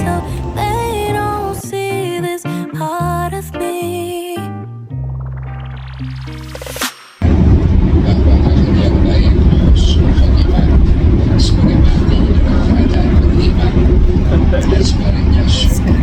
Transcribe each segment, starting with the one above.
so they don't see this part of me. Bahwa hal yang baik husnul khotimah sebagai bukti dalam keadaan beriman dan sebaliknya syukur.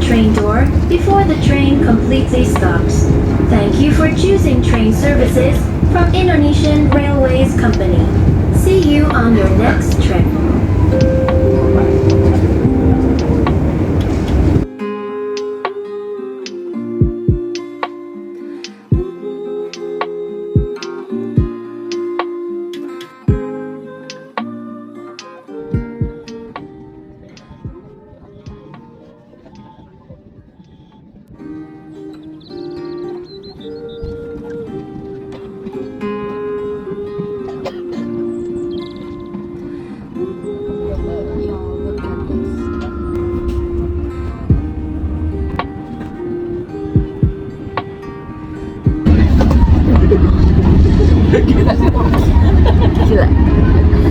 Train door before the train completely stops. Thank you for choosing train services from Indonesian Railways Company. See you on your next trip. Gila.